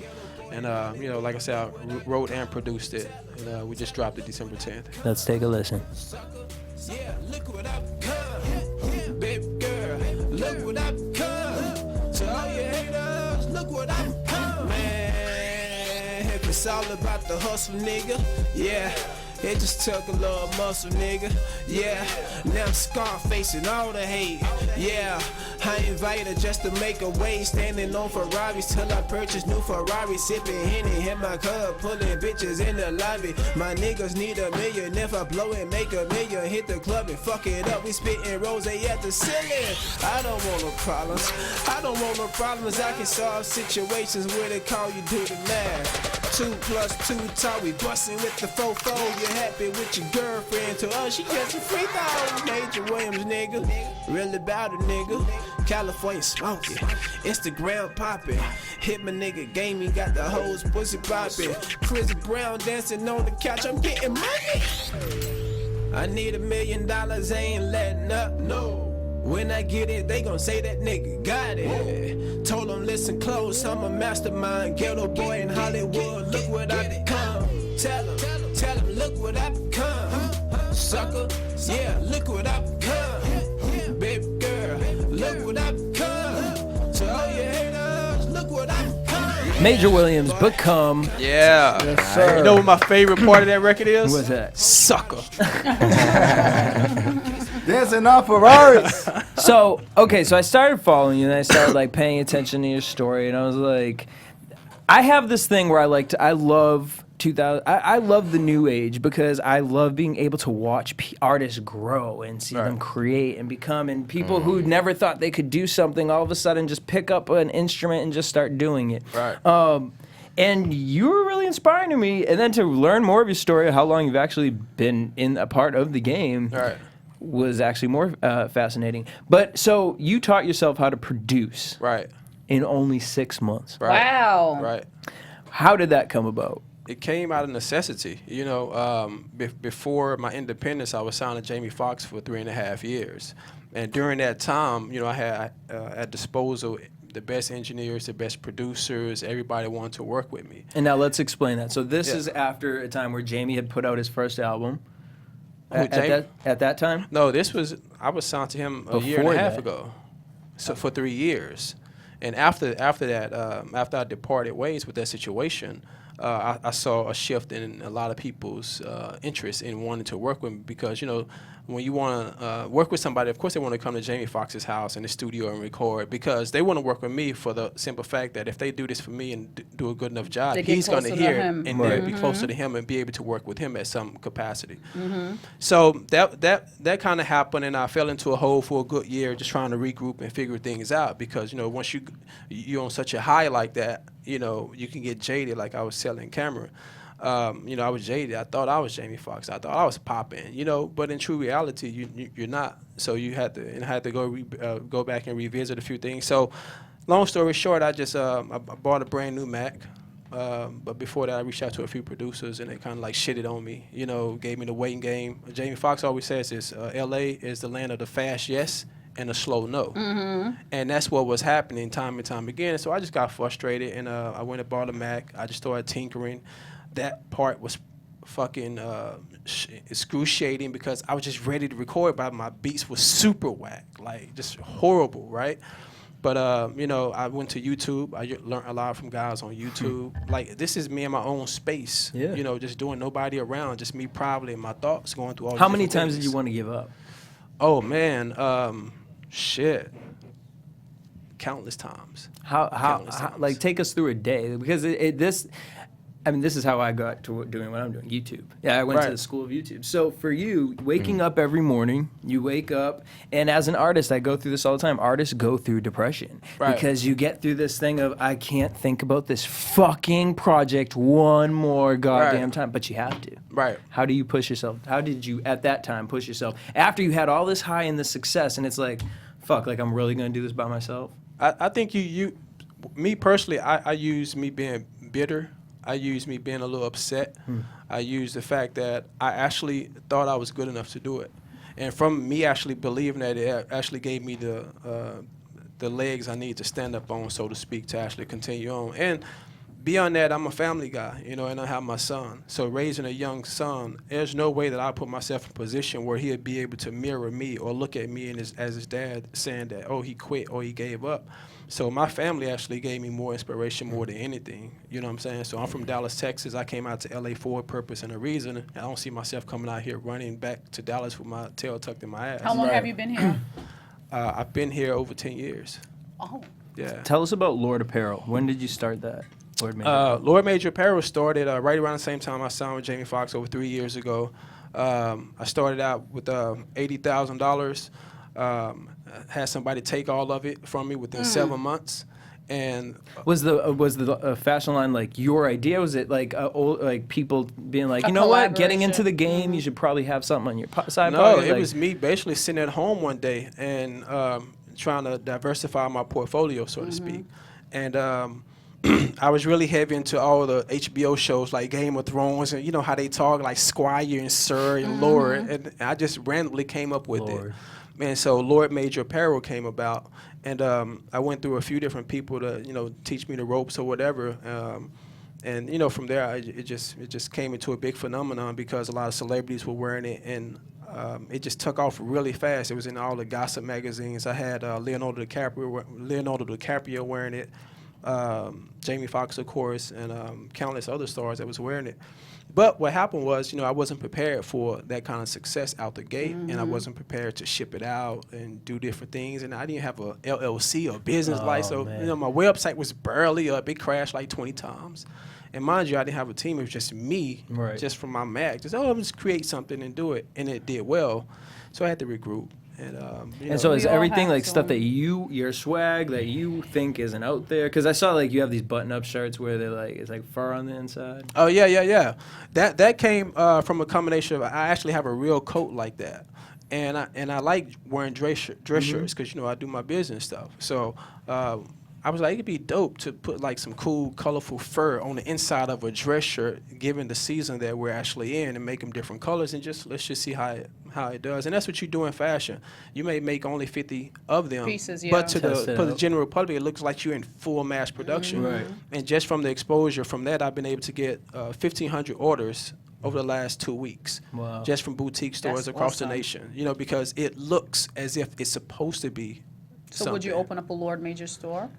And like I said, I wrote and produced it. And we just dropped it December 10th. Let's take a listen. Yeah, look what I've become. what I become. Man, if it's all about the hustle, nigga, yeah. It just took a little muscle, nigga. Yeah, now I'm scar-facing all the hate. Yeah, I invited just to make a way. Standing on Ferraris till I purchase new Ferraris. Sipping Henny in my cup, pulling bitches in the lobby. My niggas need $1 million. If I blow it, make $1 million. Hit the club and fuck it up. We spitting rose at the ceiling. I don't want no problems. I don't want no problems. I can solve situations where they call you do the math. 2 + 2 tall, we bustin' with the 4-4. You happy with your girlfriend? To us, she gets a free throw. Major Williams, nigga, really about it, nigga. California smoking, Instagram popping. Hit my nigga gaming, got the hoes pussy popping. Chris Brown dancing on the couch, I'm getting money. I need $1 million, ain't letting up, no. When I get it, they gon' say that nigga got it. Told them listen close, I'm a mastermind. Ghetto boy in Hollywood, look what I become. Tell them, look what I become. Sucker, yeah, look what I become. Baby girl, look what I become. To all your haters, look what I become. Major Williams, Become. Yeah. Yes, sir. You know what my favorite part of that record is? What's that? Sucker. Dancing on Ferraris. So I started following you, and I started like paying attention to your story, and I was like, I have this thing where I love 2000. I love the new age because I love being able to watch artists grow and see them create and become, and people who never thought they could do something all of a sudden just pick up an instrument and just start doing it. Right. And you were really inspiring to me, and then to learn more of your story, how long you've actually been in a part of the game. Right. Was actually more fascinating. But so you taught yourself how to produce Right. in only 6 months. Right. Wow. Right. How did that come about? It came out of necessity. You know, before my independence, I was signed to Jamie Foxx for 3.5 years. And during that time, you know, I had at disposal the best engineers, the best producers, everybody wanted to work with me. And now let's explain that. So this is after a time where Jamie had put out his first album. At that time? No, I was signed to him a year and a half ago, so for 3 years. And after that, after I departed ways with that situation, I saw a shift in a lot of people's interest in wanting to work with me because, you know, when you want to work with somebody, of course they want to come to Jamie Foxx's house in the studio and record because they want to work with me for the simple fact that if they do this for me and do a good enough job, he's going to hear it and they'll be closer to him and be able to work with him at some capacity. So that kind of happened, and I fell into a hole for a good year just trying to regroup and figure things out because, you know, once you're on such a high like that, you know, you can get jaded like I was selling camera. You know, I was jaded. I thought I was Jamie Foxx. I thought I was popping, you know, but in true reality, you're not. So you had to go back and revisit a few things. So long story short, I just I bought a brand new Mac. But before that, I reached out to a few producers, and they kind of like shitted on me, you know, gave me the waiting game. Jamie Foxx always says this, L.A. is the land of the fast yes and a slow no. And that's what was happening time and time again. So I just got frustrated, and I went and bought a Mac. I just started tinkering. That part was fucking excruciating because I was just ready to record, but my beats were super whack, like just horrible, right? But, you know, I went to YouTube. I learned a lot from guys on YouTube. Like, this is me in my own space, you know, just doing nobody around, just me privately and my thoughts going through all How many times did you want to give up? Oh, man. Shit. Countless times. How like, take us through a day, because this is how I got to doing what I'm doing, YouTube. Yeah, I went to the school of YouTube. So for you, waking up every morning, you wake up, and as an artist, I go through this all the time. Artists go through depression because you get through this thing of, I can't think about this fucking project one more goddamn time, but you have to. Right. How do you push yourself? How did you, at that time, push yourself? After you had all this high and this success, and it's like, fuck, like I'm really going to do this by myself? I think me personally, I use me being bitter. I use me being a little upset. I use the fact that I actually thought I was good enough to do it. And from me actually believing that, it actually gave me the legs I need to stand up on, so to speak, to actually continue on. And beyond that, I'm a family guy, you know, and I have my son. So raising a young son, there's no way that I put myself in a position where he'd be able to mirror me or look at me and as his dad saying that, oh, he quit or he gave up. So my family actually gave me more inspiration more than anything. You know what I'm saying? So I'm from Dallas, Texas. I came out to LA for a purpose and a reason. And I don't see myself coming out here running back to Dallas with my tail tucked in my ass. How long have you been here? I've been here over 10 years. Oh. Yeah. Tell us about Lord Apparel. When did you start that? Lord Major. Lord Major Apparel started right around the same time I signed with Jamie Foxx over 3 years ago. I started out with $80,000. Had somebody take all of it from me within 7 months. And was the fashion line like your idea? Was it like like people being like, you know what, getting into the game, you should probably have something on your side? No, it was me basically sitting at home one day and trying to diversify my portfolio, so to speak. And I was really heavy into all the HBO shows like Game of Thrones, and you know how they talk like Squire and Sir and Lord, and I just randomly came up with it. And so Lord Major Apparel came about, and I went through a few different people to, you know, teach me the ropes or whatever. And you know, from there, it just came into a big phenomenon because a lot of celebrities were wearing it, and it just took off really fast. It was in all the gossip magazines. I had Leonardo DiCaprio wearing it, Jamie Foxx, of course, and countless other stars that was wearing it. But what happened was, you know, I wasn't prepared for that kind of success out the gate, and I wasn't prepared to ship it out and do different things, and I didn't have a LLC or business license, so you know, my website was barely up. It crashed like 20 times. And mind you, I didn't have a team. It was just me, just from my Mac. Just, I'm just create something and do it, and it did well. So I had to regroup. And so is everything like stuff that your swag that you think isn't out there? Because I saw like you have these button-up shirts where they're like, it's like fur on the inside. Oh yeah. That came from a combination of, I actually have a real coat like that, and I like wearing dress shirts because, you know, I do my business stuff. So I was like, it'd be dope to put like some cool, colorful fur on the inside of a dress shirt, given the season that we're actually in, and make them different colors, and let's just see how it does. And that's what you do in fashion. You may make only 50 of them pieces, but to the general public, it looks like you're in full mass production. Right. And just from the exposure from that, I've been able to get 1,500 orders over the last 2 weeks, just from boutique stores across the nation. You know, because it looks as if it's supposed to be. So would you open up a Lord Major store?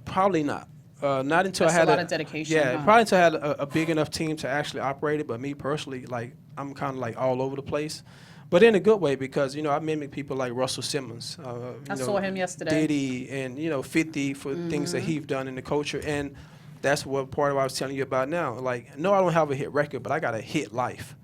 Probably not. Not until That's I had a lot of dedication. Yeah, probably until I had a big enough team to actually operate it. But me personally, like, I'm kind of like all over the place, but in a good way, because, you know, I mimic people like Russell Simmons. I saw him yesterday. Diddy, and, you know, 50 for things that he's done in the culture, and that's what part of what I was telling you about now. Like, no, I don't have a hit record, but I got a hit life.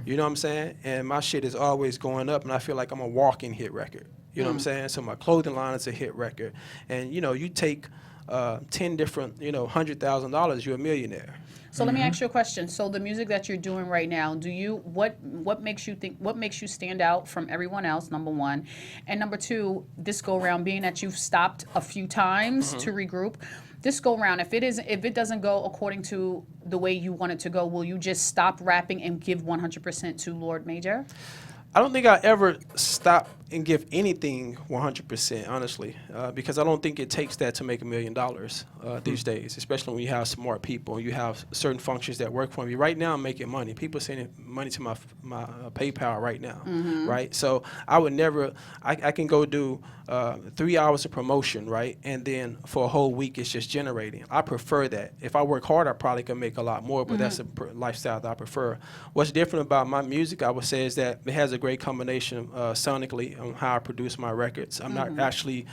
You know what I'm saying? And my shit is always going up, and I feel like I'm a walking hit record. You know what I'm saying? So my clothing line is a hit record. And, you know, you take 10 different, you know, $100,000, you're a millionaire. So let me ask you a question. So the music that you're doing right now, what makes you stand out from everyone else, number one? And number two, this go around, being that you've stopped a few times to regroup, this go around, if it doesn't go according to the way you want it to go, will you just stop rapping and give 100% to Lord Major? I don't think I ever stop and give anything 100%, honestly, because I don't think it takes that to make $1 million these days, especially when you have smart people and you have certain functions that work for you. Right now, I'm making money. People are sending money to my PayPal right now, right? So I would never, I can go do 3 hours of promotion, right? And then for a whole week, it's just generating. I prefer that. If I work hard, I probably could make a lot more, but that's a lifestyle that I prefer. What's different about my music, I would say, is that it has a great combination sonically on how I produce my records. I'm not actually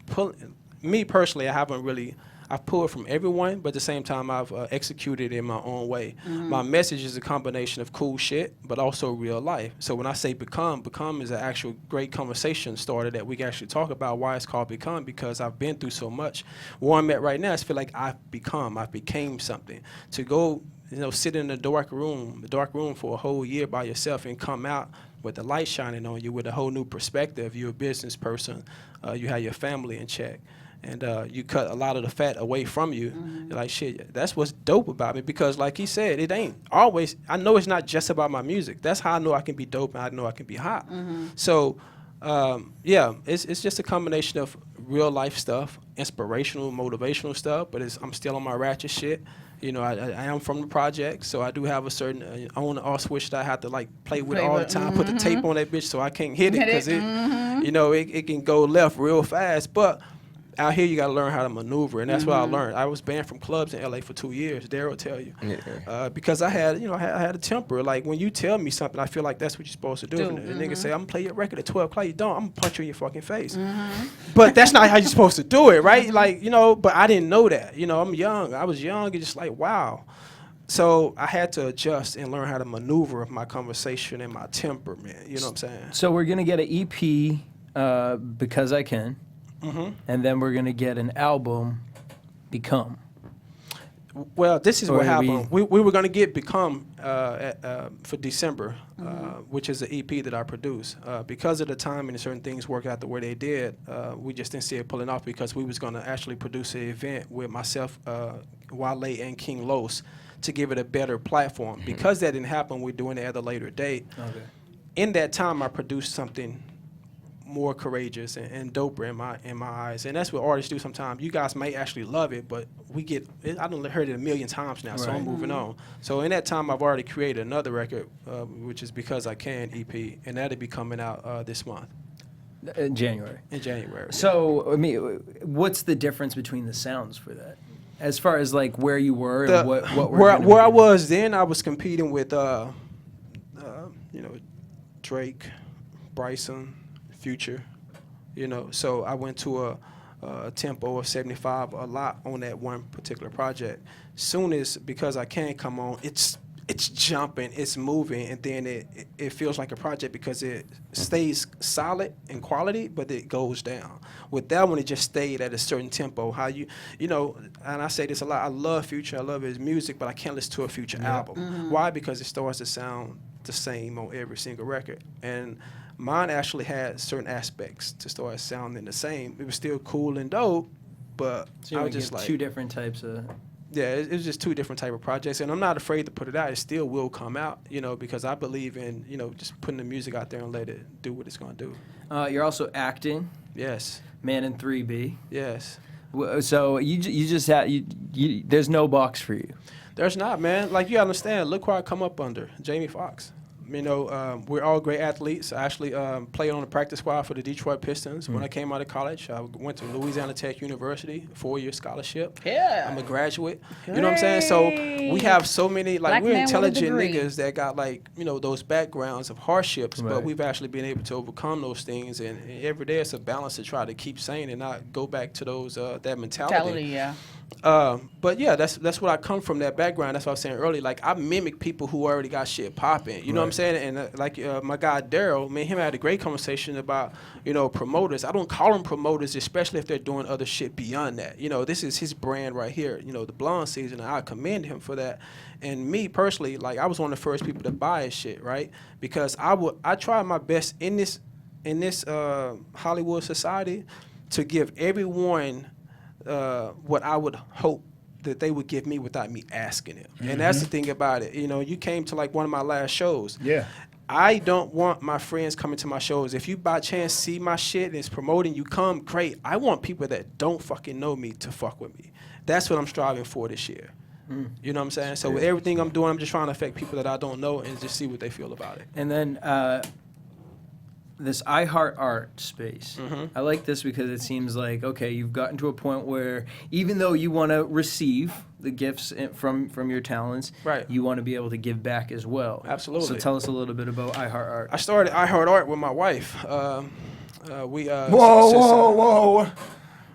pulling, me personally, I've pulled from everyone, but at the same time, I've executed it in my own way. My message is a combination of cool shit, but also real life. So when I say become is an actual great conversation starter that we can actually talk about why it's called Become, because I've been through so much. Where I'm at right now, I feel like I became something. To go, you know, sit in the dark room for a whole year by yourself and come out with the light shining on you with a whole new perspective. You're a business person. You have your family in check. And you cut a lot of the fat away from you. You're like, shit, that's what's dope about me. Because like he said, it ain't always, I know it's not just about my music. That's how I know I can be dope and I know I can be hot. So Yeah, it's just a combination of real life stuff, inspirational, motivational stuff, but I'm still on my ratchet shit. You know, I am from the project, so I do have a certain on and off switch that I have to like play with all the time. Put the tape on that bitch so I can't hit it because you know, it can go left real fast. But out here, you got to learn how to maneuver, and that's what I learned. I was banned from clubs in LA for 2 years. Daryl will tell you, because I had a temper. Like when you tell me something, I feel like that's what you're supposed to do. And the nigga say, "I'm gonna play your record at 12 o'clock." You don't. I'm gonna punch you in your fucking face. But that's not how you're supposed to do it, right? Like but I didn't know that. I'm young. I was young and just like wow. So I had to adjust and learn how to maneuver my conversation and my temper, man. You know what I'm saying? So we're gonna get an EP, Because I Can. And then we're going to get an album, Become. Well, this is what happened. We were going to get Become for December, which is an EP that I produced. Because of the timing and certain things worked out the way they did, we just didn't see it pulling off because we was going to actually produce an event with myself, Wale, and King Los to give it a better platform. Because that didn't happen, we're doing it at a later date. Okay. In that time, I produced something more courageous and doper in my eyes, and that's what artists do sometimes. You guys may actually love it, but I done heard it a million times now, so I'm moving on. So in that time, I've already created another record, which is Because I Can EP, and that'll be coming out this month. In January. In January. So I mean, what's the difference between the sounds for that, as far as like where you were and what where I was then? I was competing with Drake, Bryson, Future, so I went to a tempo of 75 a lot on that one particular project. Soon as Because I Can come on, it's jumping, it's moving, and then it feels like a project because it stays solid in quality, but it goes down. With that one, it just stayed at a certain tempo. How and I say this a lot, I love Future, I love his music, but I can't listen to a Future album. Why? Because it starts to sound the same on every single record. And mine actually had certain aspects to start sounding the same. It was still cool and dope, but so I was just like two different types of. Yeah, it was just two different type of projects, and I'm not afraid to put it out. It still will come out, because I believe in just putting the music out there and let it do what it's gonna do. You're also acting. Yes. Man in 3B. Yes. So you just had there's no box for you. There's not, man. Like you understand. Look where I come up under Jamie Foxx. We're all great athletes. I actually played on the practice squad for the Detroit Pistons. When I came out of college, I went to Louisiana Tech University, 4-year scholarship. Yeah. I'm a graduate. Great. You know what I'm saying? So we have so many, we're intelligent niggas that got, those backgrounds of hardships, but we've actually been able to overcome those things. And every day it's a balance to try to keep sane and not go back to those that mentality. Yeah. But yeah, that's what I come from, that background. That's what I was saying earlier. Like I mimic people who already got shit popping. You know what I'm saying? And my guy Daryl, me and him had a great conversation about promoters. I don't call them promoters, especially if they're doing other shit beyond that. This is his brand right here. The Blonde Season, and I commend him for that. And me personally, I was one of the first people to buy his shit, right? Because I tried my best in this Hollywood society to give everyone what I would hope that they would give me without me asking it. And that's the thing about it. You came to one of my last shows. Yeah. I don't want my friends coming to my shows. If you by chance see my shit and it's promoting, you come, great. I want people that don't fucking know me to fuck with me. That's what I'm striving for this year. You know what I'm saying? So with everything I'm doing, I'm just trying to affect people that I don't know and just see what they feel about it. And then this I Heart Art space. I like this because it seems like, okay, you've gotten to a point where even though you want to receive the gifts from your talents, you want to be able to give back as well. Absolutely. So tell us a little bit about I Heart Art. I started I Heart Art with my wife. Whoa.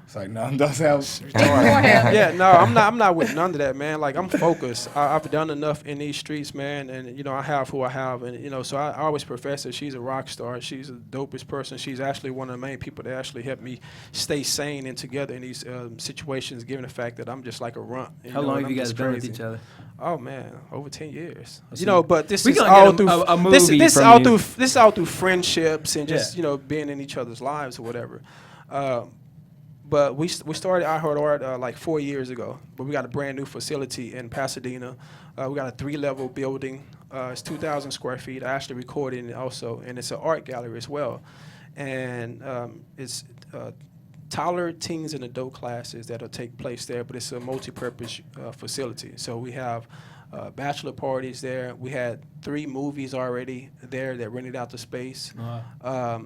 It's like none does have. Yeah, no, I'm not with none of that, man. I'm focused. I've done enough in these streets, man, and I have who I have, and so I always profess that she's a rock star. She's the dopest person. She's actually one of the main people that actually helped me stay sane and together in these situations, given the fact that I'm just like a runt. How long have you guys been with each other? Oh man, over 10 years. But this is all through this is all through friendships and just being in each other's lives or whatever. But we started I Heart Art 4 years ago. But we got a brand new facility in Pasadena. We got a 3-level building. It's 2,000 square feet. I actually recorded it also, and it's an art gallery as well. and it's toddler, teens, and adult classes that'll take place there. But it's a multi-purpose facility. So we have bachelor parties there. We had 3 movies already there that rented out the space.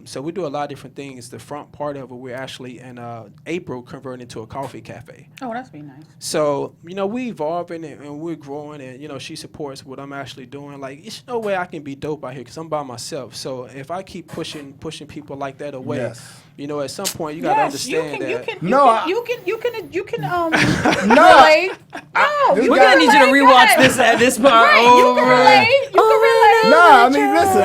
So we do a lot of different things. The front part of it, we're actually in April converting into a coffee cafe. Oh, that's really nice. So, we evolving and we're growing, and, she supports what I'm actually doing. Like, there's no way I can be dope out here because I'm by myself. So if I keep pushing people like that away, at some point you got to understand that. You can No. relate. No, We're gonna need you to rewatch this part Right, you can relate. You can relate. No, I mean, listen,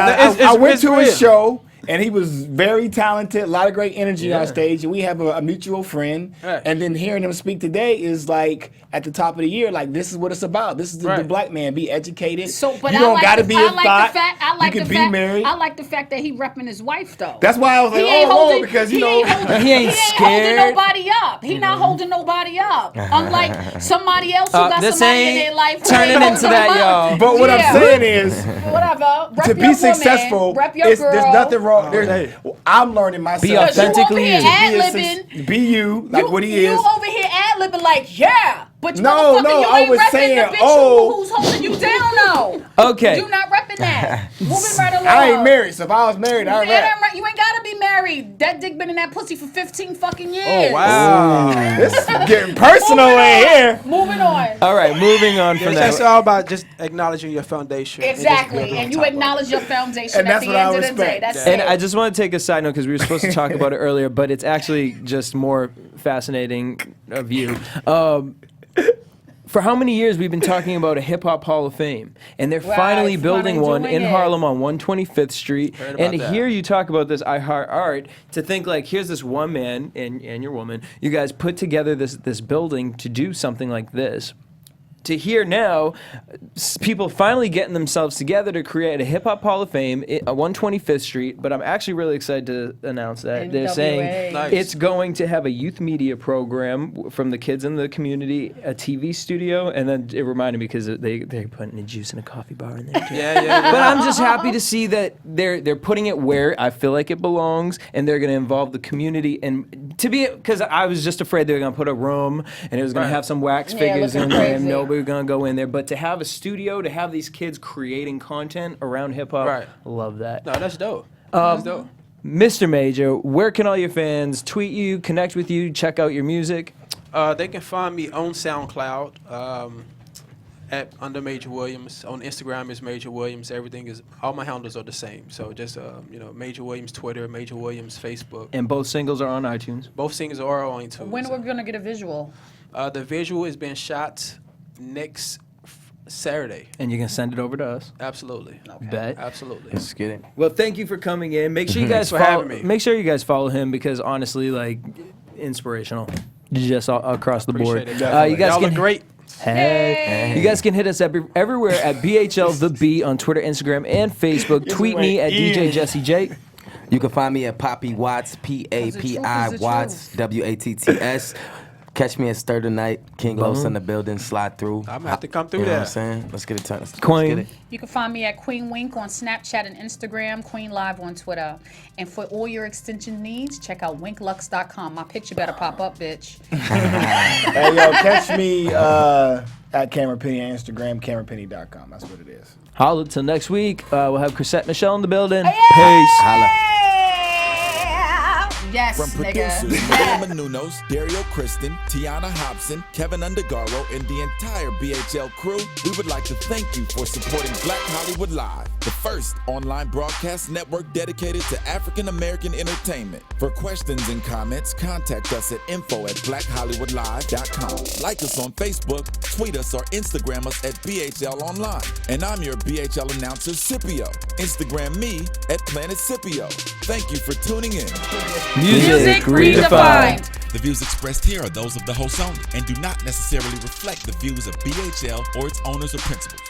I went it's to real. his show, and he was very talented, a lot of great energy on stage, and we have a mutual friend. Right. And then hearing him speak today is like, at the top of the year, like, this is what it's about. This is the black man. Be educated. But you don't got to be a thought. You can be married. I like the fact that he repping his wife, though. That's why I was like, because, he ain't holding scared. nobody up. He not holding nobody up. Unlike somebody else who got somebody in their life who turning ain't into holding that, them up. y'all. But what I'm saying is, whatever. Rep to your be woman, successful, rep your girl. there's nothing wrong. I'm learning myself. Be Because you over authentically here you. ad-libbing. Be you, like what he is. You over here ad-libbing like, yeah. But No, motherfucker, you I ain't was repping saying, the bitch who's holding you down, though. Okay. You not repping that. Moving right along. I ain't married, so if I was married, I'd rap. You ain't gotta be married. That dick been in that pussy for 15 fucking years. Oh, wow. This is getting personal in here. Moving on. All right, moving on from That's that. all about just acknowledging your foundation. Exactly. And you acknowledge your foundation And at that's the what I end of the day. respect. That's And it. I just want to take a side note because we were supposed to talk about it earlier, but it's actually just more fascinating of you. For how many years we've been talking about a hip hop Hall of Fame, and they're finally building one in Harlem on 125th Street. And to hear you talk about this I Heart Art, to think like here's this one man and your woman, you guys put together this building to do something like this. To hear now, people finally getting themselves together to create a hip hop Hall of Fame at 125th Street. But I'm actually really excited to announce that they're saying it's going to have a youth media program from the kids in the community, a TV studio, and then it reminded me because they're putting a juice in a coffee bar in there too. Yeah. But I'm just happy to see that they're putting it where I feel like it belongs, and they're going to involve the community. And to be, because I was just afraid they were going to put a room and it was going to have some wax figures in there, and nobody was going to go in there. But to have a studio, to have these kids creating content around hip hop, love that. No, that's dope. That's dope. Mr. Major, where can all your fans tweet you, connect with you, check out your music? They can find me on SoundCloud at under Major Williams. On Instagram is Major Williams. Everything is, all my handles are the same. So just Major Williams Twitter, Major Williams Facebook. And both singles are on iTunes. Both singles are on iTunes. When we're gonna get a visual? The visual is being shot next Saturday. And you're gonna send it over to us. Absolutely. Bet. Absolutely. Let's get it. Well, thank you for coming in. Make sure you guys Thanks for having me. Make sure you guys follow him because honestly, like, inspirational, just all across the board. Appreciate it. You guys Y'all can look great. Hey. You guys can hit us everywhere at BHL The B on Twitter, Instagram, and Facebook. Tweet me at DJ Jesse J. You can find me at Poppy Watts, P-A-P-I Watts, W-A-T-T-S. Catch me at Stir Tonight, King Los in the building, slide through. I'm going to have to come through You know there. what I'm saying? Let's get it done. Let's Queen. get it. You can find me at Queen Wink on Snapchat and Instagram, Queen Live on Twitter. And for all your extension needs, check out winklux.com. My picture better pop up, bitch. Hey, yo, catch me at Cameron Penny on Instagram, CameronPenny.com. That's what it is. Holla till next week. We'll have Chrisette Michelle in the building. Yeah. Peace. Holla. Yes, From nigga. producers Maria Menounos, Dario Kristen, Tiana Hobson, Kevin Undergaro, and the entire BHL crew, we would like to thank you for supporting Black Hollywood Live, the first online broadcast network dedicated to African American entertainment. For questions and comments, contact us at info@blackhollywoodlive.com. Like us on Facebook, tweet us, or Instagram us at BHL Online. And I'm your BHL announcer, Scipio. Instagram me at Planet Scipio. Thank you for tuning in. Music redefined. The views expressed here are those of the host only and do not necessarily reflect the views of BHL or its owners or principals.